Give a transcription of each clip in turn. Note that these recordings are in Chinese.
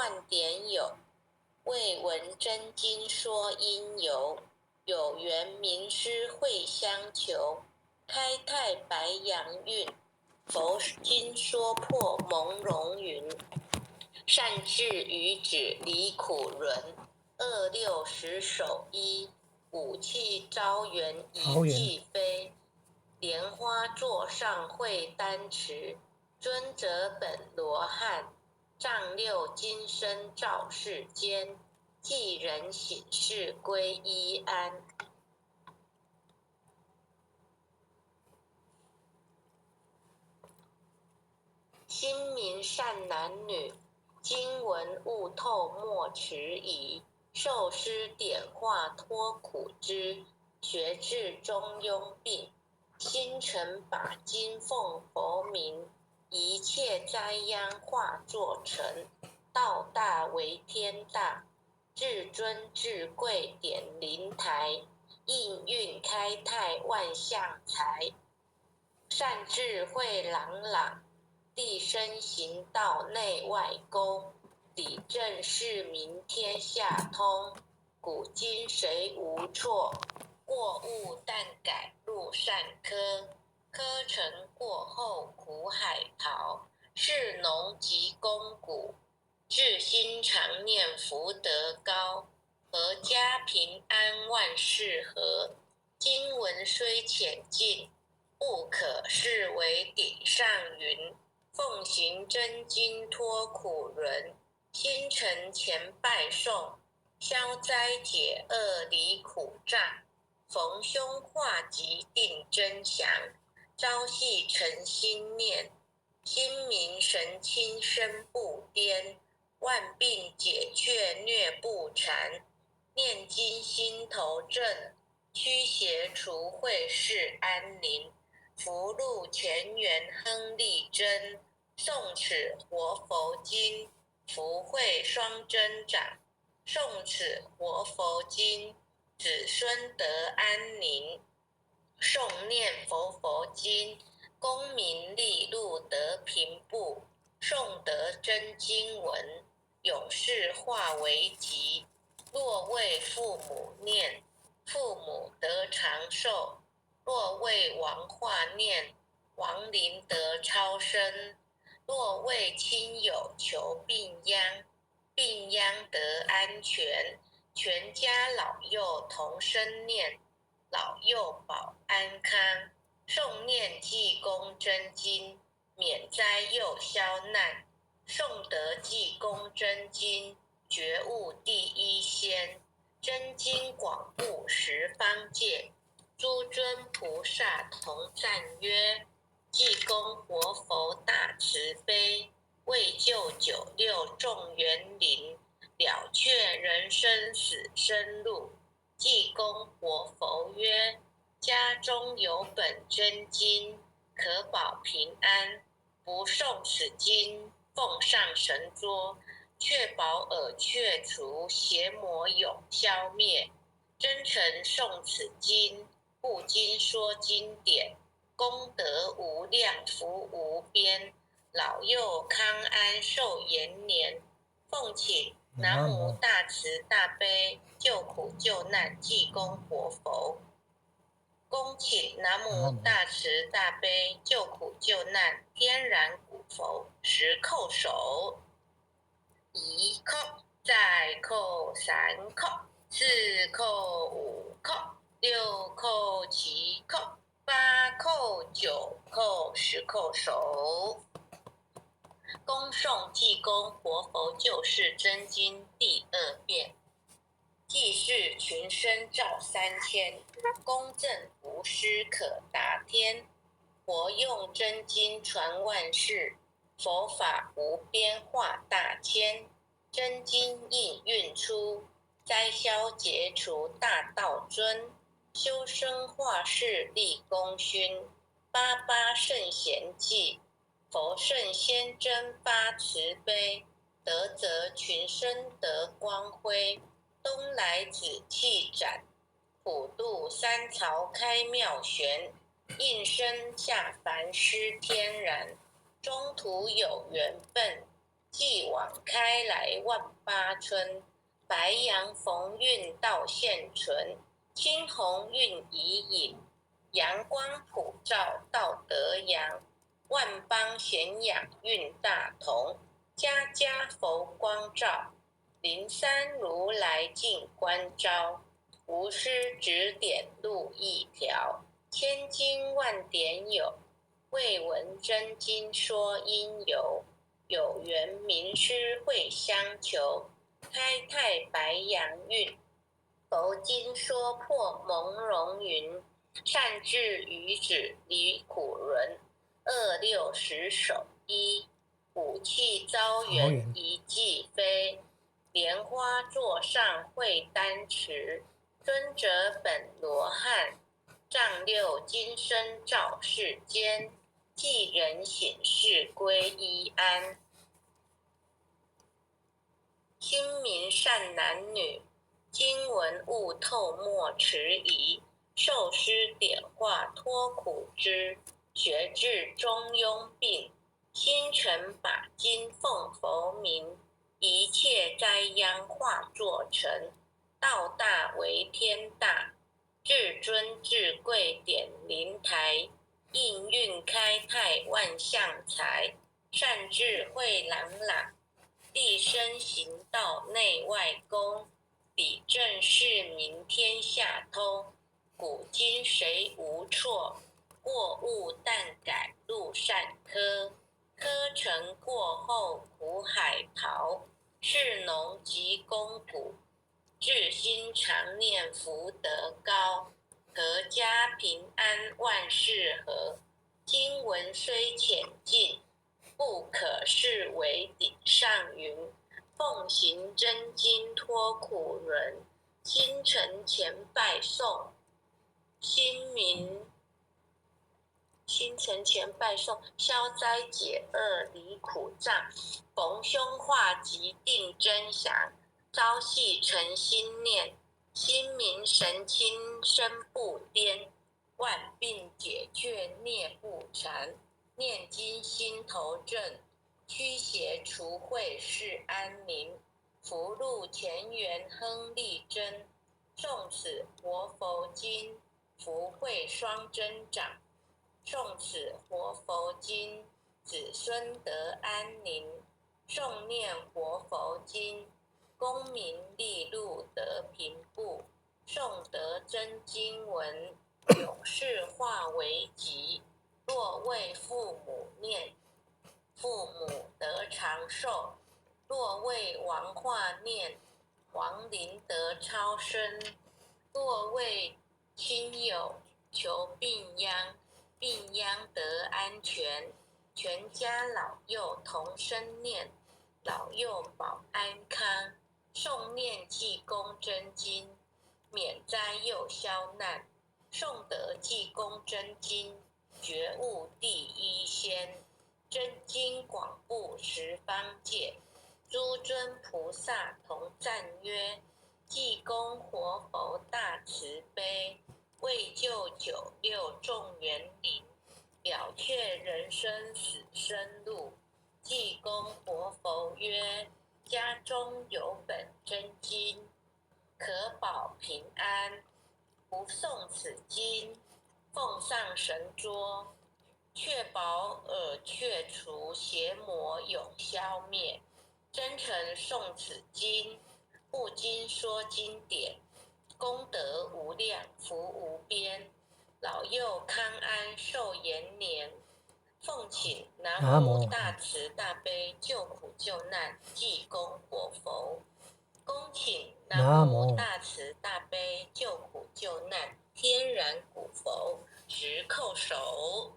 万典有，未闻真经说因由。有缘名师会相求，开泰白杨韵。佛经说破蒙容云。善智愚止离苦轮，二六十手一，武器招缘一俱飞。莲花座上会丹池，尊者本罗汉。丈六金身照世间，济人醒世归依安。心明善男女，经文悟透莫迟疑。受师点化脱苦支，学至中庸病。心诚把经奉佛名，一切灾殃化作尘。道大为天大，至尊至贵点灵台。应运开泰万象财，善智慧朗朗。地身行道内外公，理正事明天下通。古今谁无错，过误但改入善科。科成过后苦海淘，士农及公谷，至心常念福德高。阖家平安万事和，经文虽浅近，不可视为顶上云。奉行真经脱苦轮，心诚前拜诵。消灾解厄离苦障，逢凶化吉定真祥。朝夕诚心念，心明神清身不颠。万病解却疟不缠，念经心头正。驱邪除秽世安宁，福禄前缘亨利贞。诵此活佛经，福慧双增长。诵此活佛经，子孙得安宁。诵念佛经，功名利禄得平步。诵得真经文，永世化为吉。若为父母念，父母得长寿；若为亡化念，亡灵得超生；若为亲友求病殃，病殃得安全。全家老幼同声念，老幼保安康。诵念济公真经，免灾又消难。诵得济公真经，觉悟第一仙。真经广布十方界，诸尊菩萨同赞曰：济公活佛大慈悲，为救九六众园林，了却人生死生路。济公活佛曰：家中有本真经，可保平安。不诵此经，奉上神桌，确保耳却除，邪魔永消灭。真诚诵此经，不经说经典，功德无量，福无边。老幼康安寿延年。奉请南无大慈大悲救苦救难济公活佛。恭请南无大慈大悲救苦救难天然古佛10叩首。1叩，再叩3叩，4叩5叩，6叩7叩，8叩9叩，10叩首。恭诵济公活佛救世真经第2遍。济世群生照3000，公正无私可达天。活用真经传万世，佛法无边化大千。真经应运出，灾消解除大道尊。修身化世立功勋，88圣贤记。佛圣先真发慈悲，德泽群生得光辉。东来紫气展，普渡三朝开妙玄。应身下凡施天然，中途有缘分，继往开来万八春。白杨逢运到现存，青红运已隐，阳光普照到德阳。万邦咸养运大同，家家佛光照。灵山如来进关照，无师指点路一条。千经万典有，未闻真经说因由。有缘名师会相求，开泰白杨运。佛经说破蒙茸云，善智愚子离苦轮。二六十手一，武器遭缘一骑飞。莲花座上会丹池，尊者本罗汉。丈六金身照世间，济人醒世归依安。心明善男女，经文悟透莫迟疑。受师点化脱苦支，学至中庸病。心诚把经奉佛名，一切灾殃化作尘。道大为天大，至尊至贵点灵台。应运开泰万象财，善智慧朗朗。立身行道内外公，理正视民天下通。古今谁无错？过误但改路善科。科成过后苦海淘，士农及公谷，至心常念福德高。阖家平安万事和，经文虽浅近，不可视为顶上云。奉行真经脱苦轮，心诚前拜诵。心诚前拜诵，消灾解厄离苦障。逢凶化吉定真祥，朝夕诚心念。心明神清身不颠，万病解决孽不缠。念经心头正，驱邪除秽是安宁。福禄前缘亨利贞，诵此活佛经，福慧双增长。诵此活佛经，子孙得安宁。诵念活佛经，功名利禄得平步。诵得真经文，永世化为吉。若为父母念，父母得长寿；若为亡化念，亡灵得超生；若为亲友求病殃，病殃得安全。全家老幼同声念，老幼保安康。诵念济公真经，免灾又消难。诵得济公真经，觉悟第一仙。真经广布十方界，诸尊菩萨同赞曰：济公活佛大慈悲，为救九六众园林，了却人生死生路。济公活佛曰：家中有本真经，可保平安。不诵此经，奉上神桌，确保耳却除邪魔永消灭。真诚诵此经，不经说经典，功德无量，福无边。老幼康安寿延年。奉请南无大慈大悲救苦救难济公活佛。恭请南无大慈大悲救苦救难天然古佛。十叩首，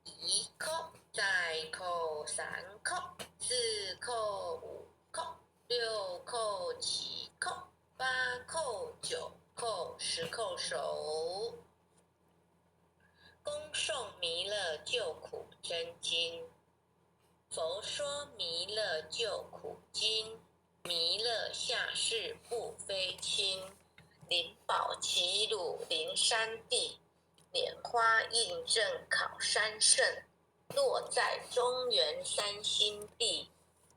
一叩，再叩，三叩，四叩，五叩，六叩，七叩，八叩，九叩，十叩首。恭诵弥勒救苦真经。佛说弥勒救苦经，弥勒下世不非轻。灵宝齐鲁灵山地，拈花印证考山胜。落在中原三星地，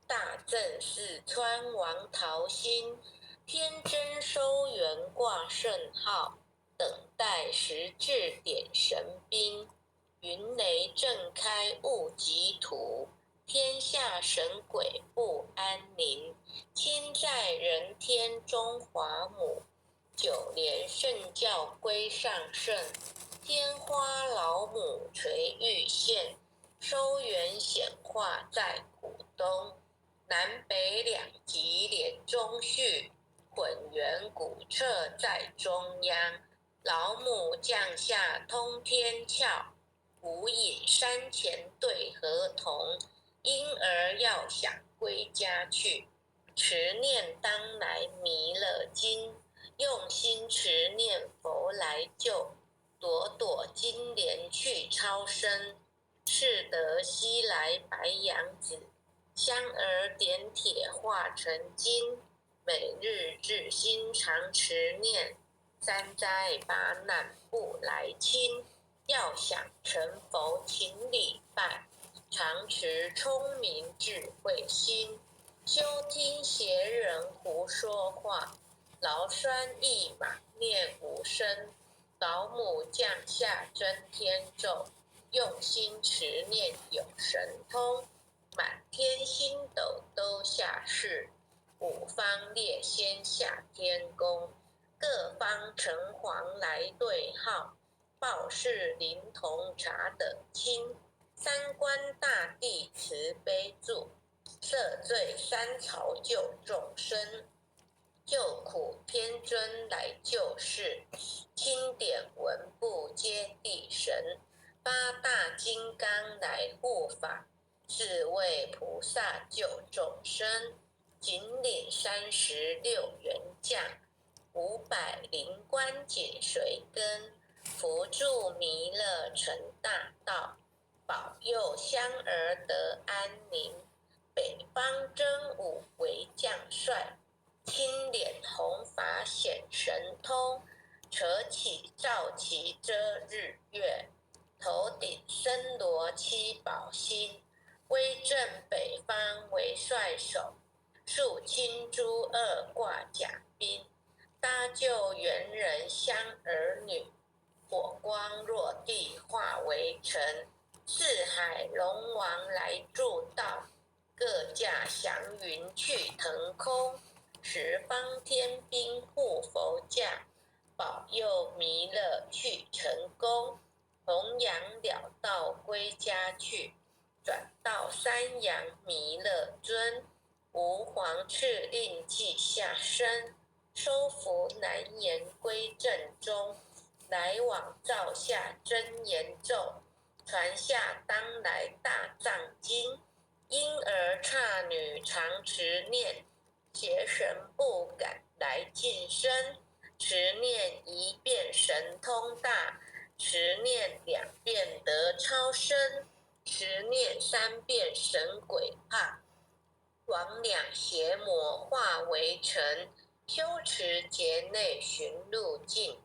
大正四川王桃心，天真收元挂圣号，等待时至点神兵。云雷震开物极图，天下神鬼不安宁。亲在人天中华母，九连圣教归上圣。天花老母垂玉线，收元显化在浦东。南北两极连中续，混元古彻在中央。老母降下通天窍，无影山前对河童。婴儿要想归家去，持念当来弥勒经。用心持念佛来救，朵朵金莲去超生。赤德西来白羊子，香儿点铁化成金。每日至心常持念，三灾八难不来侵。要想成佛请礼拜，常持聪明智慧心。休听邪人胡说话，劳酸一马念无声。老母降下真天咒，用心持念有神通。满天星斗都下世，五方列仙下天宫。各方城隍来对号，报事灵童查得清。三官大帝慈悲助，赦罪三朝救众生。救苦天尊来救世，钦点文部接地神。八大金刚来护法，四位菩萨救众生。紧领36员将，500灵官紧随跟。扶助弥勒成大道，保佑香儿得安宁。北方真武为将帅，青脸红发显神通。扯起罩旗遮日月，头顶森罗七宝星。威震北方为帅首，肃清诸恶挂甲兵。搭救猿人香儿女，火光落地化为尘。四海龙王来助道，各驾祥云去腾空。十方天兵护佛驾，保佑弥勒去成功。弘扬了道归家去，转到山阳弥勒尊。吾皇敕令记下生，收服难言归正中。来往照下真言咒，传下当来大藏经。婴儿刹女常持念，邪神不敢来近身。持念一遍神通大，持念2遍得超生。持念3遍神鬼怕，魍魉邪魔化为尘。修持劫内寻路径，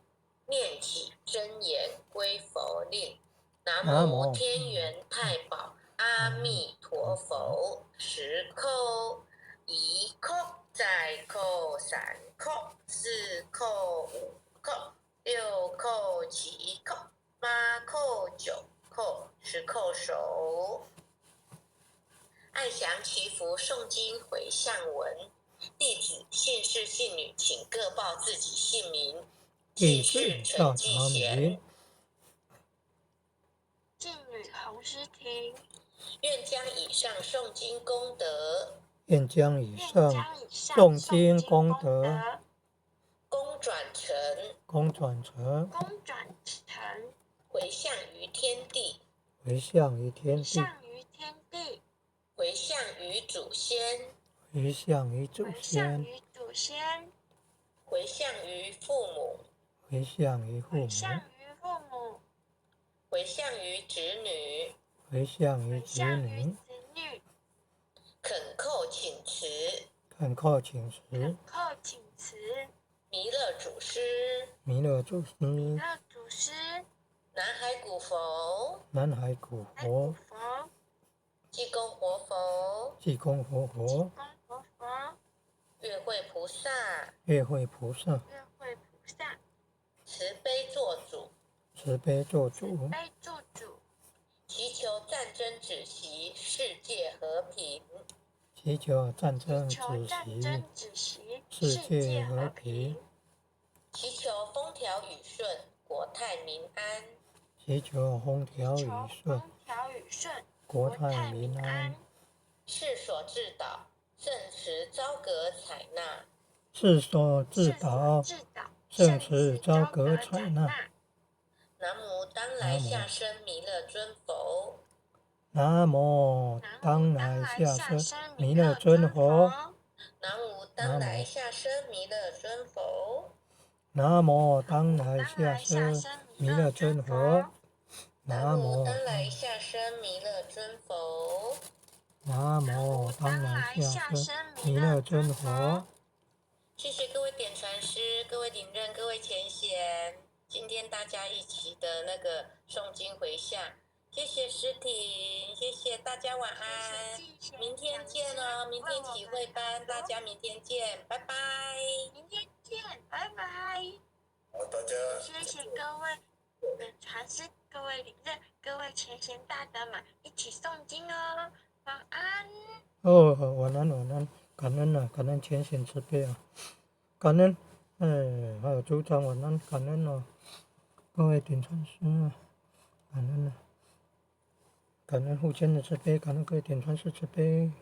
念起真言归佛令。南无天元太保阿弥陀佛。10叩，1叩，再叩，3叩，4叩，5叩，6叩，7叩，8叩，9叩，10叩首。爱详祈福诵经回向文。弟子姓氏姓女，请各报自己姓名。姓氏陈继贤，姓女洪诗婷。愿将以上诵经功德，愿将以上诵经功德功转成，回向于天地，回向于天地，回向于祖先，回向于祖先，回向于父母，回向于父母，回向于子女，回向于子女，恳叩请辞，恳叩请辞，弥勒祖师，弥勒祖师，南海古佛，南海古佛，济公活佛，济公活佛，月会菩萨，月会菩萨，慈悲做主，慈悲做主，祈求战争止息，世界和平。祈求战争止息，世界和平。祈求风调雨顺，国泰民安。祈求风调雨顺，国泰民安。世所致导，圣慈昭格采纳。世所致导，圣慈昭格采纳。南无当来下生弥勒尊佛。南无当来下生弥勒尊佛。南无当来下生弥勒尊佛。南无当来下生弥勒尊佛。南无当来下生弥勒尊佛。南无当来下生弥勒尊佛。谢谢各位点传师、各位领任、各位前贤，今天大家一起的那个诵经回向，谢谢师婷，谢谢大家晚安，明天见哦，明天体会班，大家明天见，拜拜。明天见，拜拜。好，大家谢谢各位传师、各位领任、各位前贤大德们一起诵经哦，晚安。哦，晚安晚安，感恩啊，感恩前贤慈悲啊，感恩，还有组长晚安，感恩哦，各位点传师啊，感恩啊，感恩护签的慈悲，感恩各位点传师慈悲，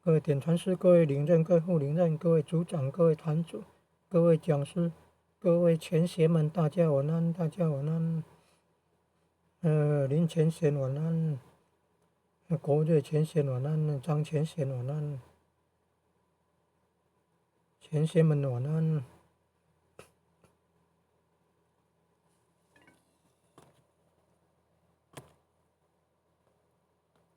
各位点传师、各位领任、各位副领任、各位组长、各位团主、各位讲师、各位前贤们，大家晚安，大家晚安。林前贤晚安，国瑞前贤晚安，张前贤晚安，前贤们晚安。